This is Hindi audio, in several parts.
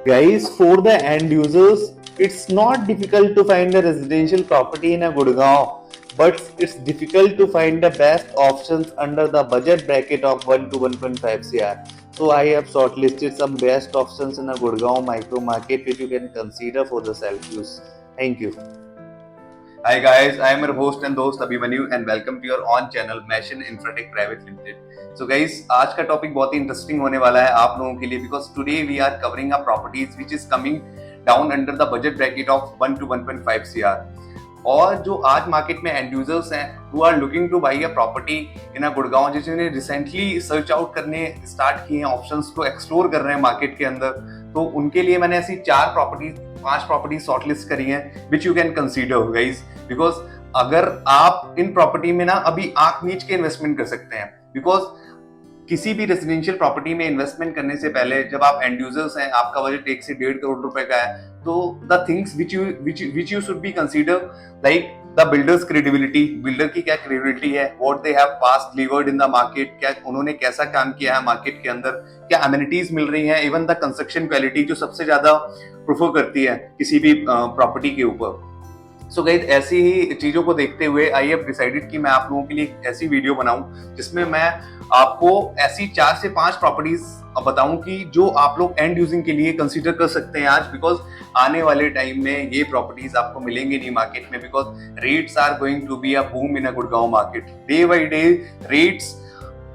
Guys, for the end users, it's not difficult to find a residential property in a Gurgaon, but it's difficult to find the best options under the budget bracket of 1 to 1.5 CR. So I have shortlisted some best options in a Gurgaon micro market which you can consider for the self use. Thank you. Hi guys, I am your host and दोस्त Abhimanyu and welcome to your on channel Mation Infratech Private Limited. So guys, आज का टॉपिक बहुत ही इंटरेस्टिंग होने वाला है आप लोगों के लिए because today we are covering a properties which is coming down under the budget bracket of 1 to 1.5 CR. और जो आज मार्केट में एंड यूजर्स हैं who are looking to buy a property in a Gurgaon, जिन्होंने रिसेंटली सर्च आउट करने स्टार्ट किए हैं, ऑप्शंस को एक्सप्लोर कर रहे हैं मार्केट के अंदर, तो उनके लिए मैंने ऐसी 5 प्रॉपर्टी शॉर्टलिस्ट करी हैं which you can consider guys, because अगर आप इन प्रॉपर्टी में ना अभी आंख मीच के इन्वेस्टमेंट कर सकते हैं, बिकॉज किसी भी रेजिडेंशियल प्रॉपर्टी में इन्वेस्टमेंट करने से पहले जब आप एंड यूजर्स हैं, आपका बजट 1 से 1.5 करोड़ रुपए का है, तो the things which you should be consider like the builders credibility, builder की क्या क्रेडिबिलिटी है, what they have past delivered in the market, क्या उन्होंने कैसा काम किया है मार्केट के अंदर, क्या अमेनिटीज मिल रही हैं, इवन द कंस्ट्रक्शन क्वालिटी जो सबसे ज्यादा प्रेफर करती है किसी भी प्रॉपर्टी के ऊपर। सो गाइस, ऐसी ही चीजों को देखते हुए आई हैव डिसाइडेड कि मैं आप लोगों के लिए एक ऐसी वीडियो बनाऊं जिसमें मैं आपको ऐसी 4 से 5 प्रॉपर्टीज बताऊं कि जो आप लोग एंड यूजिंग के लिए कंसीडर कर सकते हैं आज, बिकॉज आने वाले टाइम में ये प्रॉपर्टीज आपको मिलेंगे नहीं मार्केट में, because rates are going to be a boom in a Gurgaon market. Day by day rates,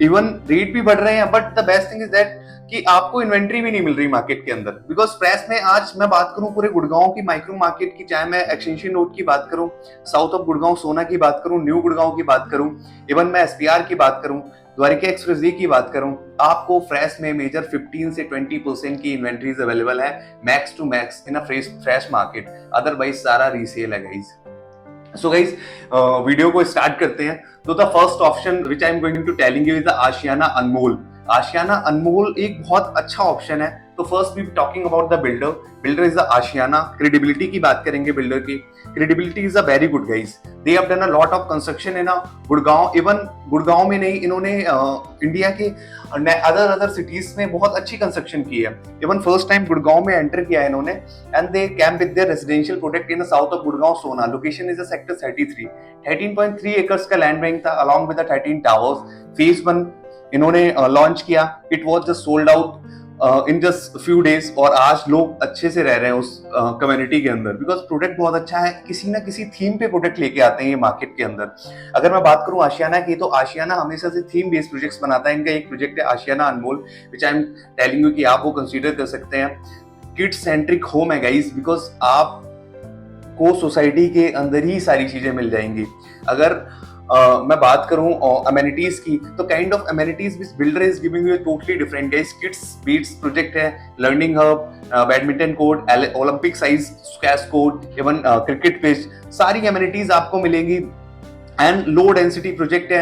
even rate भी बढ़ रहे हैं, but the best thing is that कि आपको इन्वेंट्री भी नहीं मिल रही मार्केट के अंदर, बिकॉज प्रेस में आज मैं बात करूं पूरे गुड़गांव की माइक्रो मार्केट की, चाहे मैं एक्सटेंशन रोड की बात करूं, साउथ ऑफ गुड़गांव सोना की बात करूं, न्यू गुड़गांव की बात करूं, इवन मैं एसपीआर की बात करूं, द्वारिका एक्सप्रेस की बात करूं, आपको फ्रेश में मेजर 15 से 20% की इन्वेंट्रीज अवेलेबल है max to max in a fresh market, otherwise सारा रीसेल है गाइज। सो गाइज, वीडियो को स्टार्ट करते हैं। तो the first option which I am going to telling you is the Ashiana Anmol. Ashiana Anmol एक बहुत अच्छा ऑप्शन है। तो first we talking about the builder. Builder is the Ashiana. Credibility की बात करेंगे बिल्डर की, credibility is a very good guys. They have done a lot of construction in Gurgaon, even Gurgaon में नहीं, इन्होंने इंडिया के अदर सिटीज में बहुत अच्छी कंस्ट्रक्शन की है। इवन फर्स्ट टाइम गुड़गांव में एंटर किया है इन्होंने, and they came with their residential project in the south of Gurgaon Sohna. Location is a sector 33। 13.3 acres का लैंड बैंक था along with the 13 towers. Phase 1 इन्होंने लॉन्च किया। It was just sold out in just few days, और आज लोग अच्छे से रह रहे हैं उस कम्युनिटी के अंदर, बिकॉज प्रोडक्ट बहुत अच्छा है। किसी ना किसी थीम पे प्रोडक्ट लेके आते हैं ये मार्केट के अंदर। अगर मैं बात करूं आशियाना की, तो आशियाना हमेशा से थीम बेस्ड प्रोजेक्ट्स बनाता है। इनका एक प्रोजेक्ट है आशियाना अनमोल, विच आई एम टेलिंग यू कि आप वो कंसीडर कर सकते हैं। किड सेंट्रिक होम है गाइस, बिकॉज आप को सोसाइटी के अंदर ही सारी चीजें मिल जाएंगी। अगर मैं बात करूं अमेनिटीज की, तो kind of amenities which builder is giving you totally different guys. Kids beats project है, learning hub, badminton court, Olympic size squash court, even cricket pitch, सारी अमेनिटीज आपको मिलेंगी। एंड लो डेंसिटी प्रोजेक्ट है,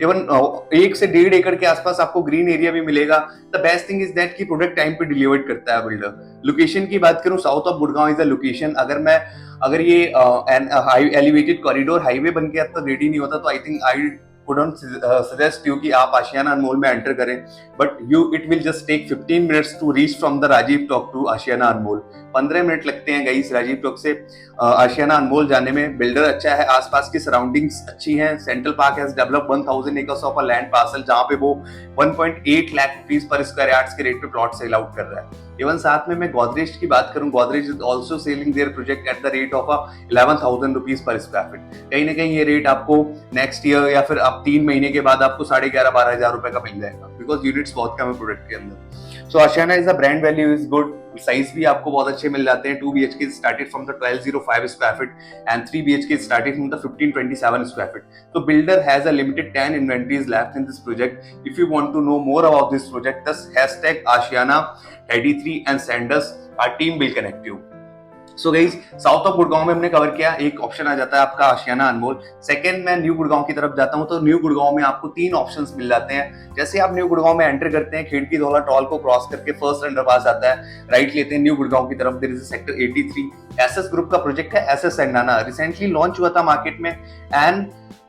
इवन 1 से 1.5 एकड़ के आसपास आपको ग्रीन एरिया भी मिलेगा। The best thing is that कि प्रोडक्ट टाइम पे डिलीवर्ड करता है बिल्डर। लोकेशन की बात करूं, south of Gurgaon is the location. अगर ये एलिवेटेड कॉरिडोर हाईवे बन के अब तक रेडी नहीं होता, तो I think I wouldn't suggest you कि आप आशियाना अनमोल में एंटर करें, but it will just take 15 minutes to reach from the Rajiv Chowk to Ashiana Anmol. 15 minute लगते हैं गाइस राजीव टॉक से आशियाना अनमोल जाने में। बिल्डर अच्छा है, आसपास की सराउंडिंग्स अच्छी हैं। Central park has developed 1000 acres of a land parcel, जहां पे वो 1.8 लाख रुपीस पर स्क्वायर यार्ड्स के रेट पे प्लॉट सेल आउट कर रहा है। इवन साथ में मैं गोदरेज की बात करूं, Godrej is also selling their project at the rate of 11,000 rupees per square feet. कहीं ना कहीं ये रेट आपको नेक्स्ट ईयर या फिर आप 3 महीने के बाद आपको 11,500-12 हजार रुपए का मिल जाएगा, बिकॉज यूनिट्स बहुत कम है प्रोडक्ट के अंदर। So Ashiana is a brand value is good. Size भी आपको बहुत अच्छे मिल जाते हैं। 2 BHK started from the 1205 square feet and 3 BHK started from the 1527 square feet. So builder has a limited 10 inventories left in this project. If you want to know more about this project, just hashtag Ashiana33 and send us. Our team will connect you. So guys, south of Gurgaon में हमने कवर किया। एक ऑप्शन आ जाता है आपका आशियाना अनमोल। सेकंड, मैं न्यू गुड़गांव की तरफ जाता हूं, तो न्यू गुड़गांव में आपको 3 ऑप्शंस मिल जाते हैं। जैसे आप न्यू गुड़गांव में एंटर करते हैं, खिड़की धौला टॉल को क्रॉस करके फर्स्ट अंडरपास आता है, राइट लेते हैं न्यू गुड़गांव की तरफ। There is sector 83। SS group का प्रोजेक्ट है, एसएस संडाना, रिसेंटली लॉन्च हुआ था मार्केट में, एंड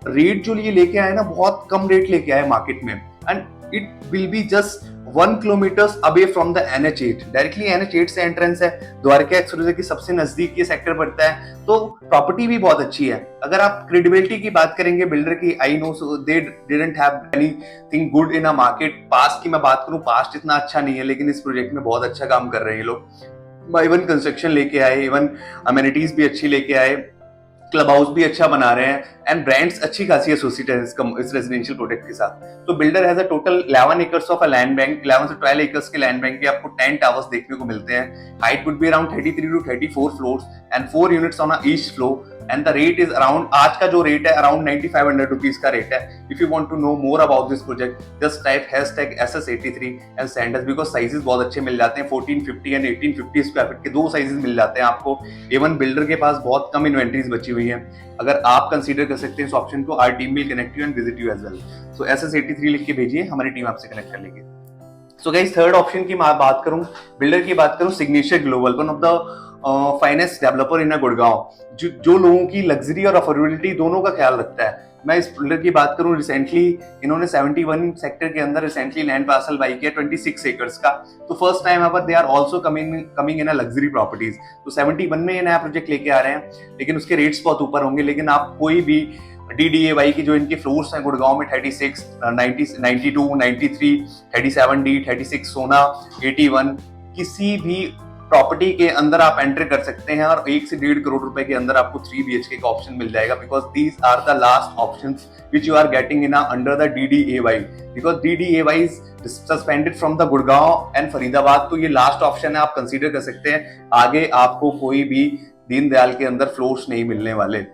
रेट जो ये लेके आए ना, बहुत कम रेट लेके आए मार्केट में, and it will be just 1 kilometre away from the NH8, directly NH8 से एंट्रेंस है, द्वारका एक्सप्रेसवे की सबसे नजदीक ये सेक्टर पड़ता है, तो प्रॉपर्टी भी बहुत अच्छी है। अगर आप क्रेडिबिलिटी की बात करेंगे बिल्डर की, I know they didn't have anything good in a market. Past की मैं बात करूं, पास्ट इतना अच्छा नहीं है, लेकिन इस प्रोजेक्ट में बहुत अच्छा काम कर रहे हैं ये लोग। इवन कंस्ट्रक्शन लेके आए, इवन अमेनिटीज भी अच्छी लेके आए, क्लब हाउस भी अच्छा बना रहे हैं, एंड ब्रांड्स अच्छी खासी एसोसिएटेड है इस रेजिडेंशियल प्रोजेक्ट के साथ। तो builder has a total 11 acres of a land bank, 11 से 12 एकर्स के लैंड बैंक के आपको 10 टावर्स देखने को मिलते हैं। Height would be around 33 to 34 floors and 4 units on a each floor, and the rate is around, आज का जो रेट है अराउंड 9500 रुपीज का रेट है। If you want to know more about this project, just type #SS83 and send us, because sizes बहुत अच्छे मिल जाते हैं। 1450 एंड 1850 स्क्वायर फीट के दो साइजेस मिल जाते हैं आपको। इवन बिल्डर के पास बहुत कम इन्वेंट्रीज बची हुई है। अगर आप कंसीडर कर सकते हैं इस ऑप्शन को, our team will connect you and visit you as well. So SS83 लिख के भेजिए, हमारी टीम आपसे कनेक्ट कर लेगी। सो गाइस, थर्ड ऑप्शन की मैं बात करूं, बिल्डर की बात करूं, signature global, one of the finest developer in Gurgaon, जो लोगों की लग्जरी और अफोर्डेबिलिटी दोनों का ख्याल रखता है। मैं इस बिल्डर की बात करूं, रिसेंटली इन्होंने 71 सेक्टर के अंदर रिसेंटली लैंड पार्सल बाई किया 26 एकर्स का। तो first time our they are also coming in a luxury properties. तो 71 में ये नया प्रोजेक्ट लेके आ रहे हैं, लेकिन उसके रेट्स बहुत ऊपर होंगे। लेकिन आप कोई भी DDAY की जो इनके फ्लोर्स हैं गुड़गांव में 36, 90, 92, 93, 37D, 36 सोना, 81, किसी भी प्रॉपर्टी के अंदर आप एंटर कर सकते हैं और 1 से 1.5 करोड़ रुपए के अंदर आपको 3 BHK का ऑप्शन मिल जाएगा, because these are the last options which you are getting in under the DDAY, because DDAY is suspended from the Gurgaon and Faridabad. तो ये लास्ट ऑप्शन है, आप कंसीडर कर सकते हैं। आगे आपको कोई भी दीनदयाल के अंदर फ्लोर्स नहीं मिलने वाले।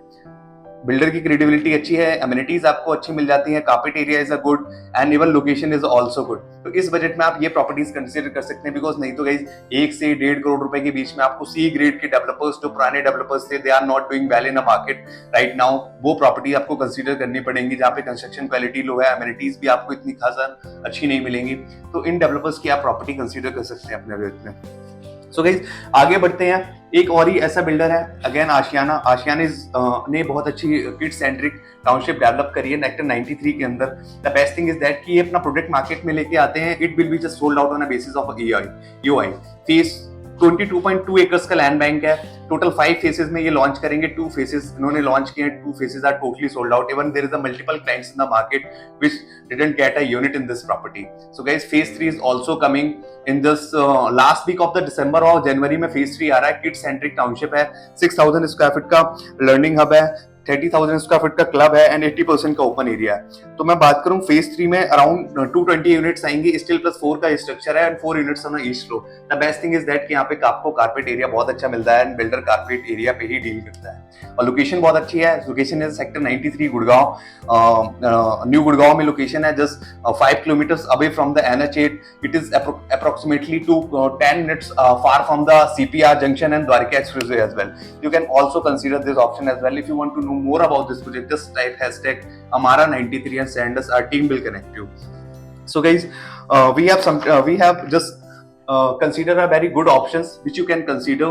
बिल्डर की क्रेडिबिलिटी अच्छी है, एमिनिटीज आपको अच्छी मिल जाती हैं, carpet area is a good and even location is also good. तो इस बजट में आप ये प्रॉपर्टीज कंसीडर कर सकते हैं, बिकॉज नहीं तो गाइस 1 से 1.5 करोड़ रुपए के बीच में आपको C ग्रेड के डेवलपर्स, जो पुराने डेवलपर्स थे, they are not doing well in a market right now, वो प्रॉपर्टी आपको कंसीडर करनी पड़ेंगी, जहाँ पे कंस्ट्रक्शन क्वालिटी लो है, एमिनिटीज भी आपको इतनी खासा अच्छी नहीं मिलेंगी। तो इन डेवलपर्स की आप प्रॉपर्टी कंसीडर कर सकते हैं अपने बजट में। सो गाइस, आगे बढ़ते हैं। एक और ही ऐसा बिल्डर है, अगेन आशियाना। आशियाना ने बहुत अच्छी किड सेंट्रिक टाउनशिप डेवलप करी है नेक्टर 93 के अंदर। The best thing is that कि ये अपना प्रोडक्ट मार्केट में लेके आते हैं, it will be just sold out on a basis of EOI। Face 22.2 acres का लैंड बैंक है, टोटल 5 फेसेस में ये लॉन्च करेंगे। 2 फेसेस इन्होंने लॉन्च किए हैं, 2 phases are totally sold out. Even there is a multiple clients in the market which didn't get a unit in this property. So guys, phase 3 is also coming in this last week of the December और जनवरी में फेज 3 आ रहा है। किड सेंट्रिक टाउनशिप है, 6000 स्क्वायर फीट का लर्निंग हब है, 30,000 स्क्वायर फीट का क्लब है एंड 80% का ओपन एरिया है। तो मैं बात करूं, फेज 3 में अराउंड 220 यूनिट्स आएंगी, स्टील प्लस 4 का स्ट्रक्चर है and 4 units on east floor. The best thing is that कि यहाँ पे आपको कारपेट एरिया बहुत अच्छा मिलता है एंड बिल्डर कारपेट एरिया पे ही डील करता है। और लोकेशन बहुत अच्छी है, location is sector 93 Gurgaon, new Gurgaon में लोकेशन है, just 5 kilometre away from the NH8। It is approximately 10 minutes far from the CPR junction and Dwarka Expressway as well. You can also consider this option as well. If you want to know more about this project, just type #Amara93 and send us. Our team will connect you. So guys, we have just consider a very good options which you can consider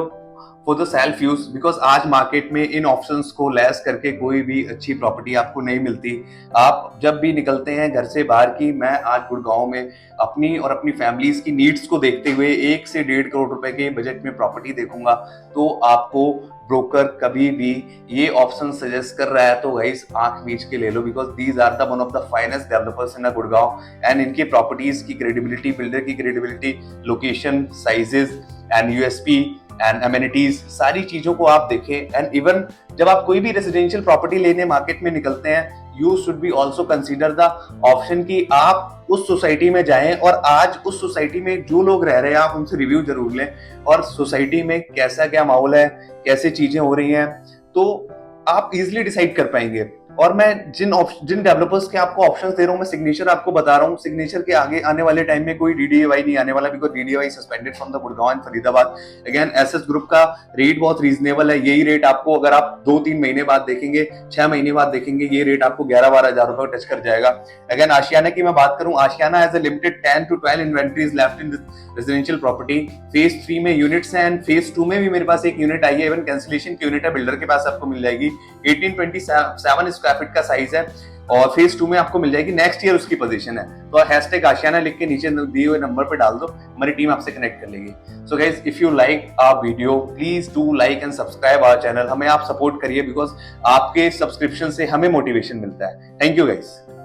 for the self use, because आज मार्केट में इन ऑप्शंस को लेस करके कोई भी अच्छी प्रॉपर्टी आपको नहीं मिलती। आप जब भी निकलते हैं घर से बाहर की, मैं आज गुड़गांव में अपनी और अपनी फैमिलीज की नीड्स को देखते हुए 1 से 1.5 करोड़ रुपए के बजट में प्रॉपर्टी देखूंगा, तो आपको ब्रोकर कभी भी ये ऑप्शन सजेस्ट कर रहा है तो गाइस आंख मीच के ले लो, because these are the one of the finest developers in Gurgaon and इनकी प्रॉपर्टीज की क्रेडिबिलिटी, बिल्डर की credibility, location, sizes and USP and amenities, सारी चीजों को आप देखें। एंड इवन जब आप कोई भी रेजिडेंशियल प्रॉपर्टी लेने मार्केट में निकलते हैं, you should be also consider the option कि आप उस सोसाइटी में जाएं और आज उस सोसाइटी में जो लोग रह रहे हैं आप उनसे रिव्यू जरूर लें, और सोसाइटी में कैसा क्या माहौल है, कैसे चीजें हो रही हैं, तो आप इजिली डिसाइड कर पाएंगे। और मैं जिन डेवलपर्स के आपको ऑप्शंस दे रहा हूं, मैं सिग्नेचर आपको बता रहा हूं, सिग्नेचर के आगे आने वाले टाइम में कोई DDAY नहीं आने वाला, because DDAY suspended from the Gurgaon and Faridabad. Again SS group का रेट बहुत रीजनेबल है, यही रेट आपको अगर आप 2-3 महीने बाद देखेंगे, 6 महीने बाद देखेंगे, ये रेट आपको 11-12 हजार रुपए टच कर जाएगा। अगेन आशियाना की मैं बात करूं, Ashiana has a limited 10 to 12 inventories left in residential property. Phase 3 में यूनिट्स हैं एंड फेज 2 में भी मेरे पास एक यूनिट आई है, इवन कैंसिलेशन की यूनिट है, बिल्डर के पास आपको मिल जाएगी। 1827 स्क्वायर फीट का साइज है, और फेज 2 में आपको मिल जाएगी नेक्स्ट ईयर उसकी पोजीशन है। तो हैशटैग आशियाना लिख के नीचे दिए हुए नंबर पे डाल दो, हमारी टीम आपसे कनेक्ट कर लेगी। So guys, if you like our video please do like and subscribe our channel. हमें आप सपोर्ट करिए बिकॉज आपके सब्सक्रिप्शन से हमें मोटिवेशन मिलता है। Thank you guys.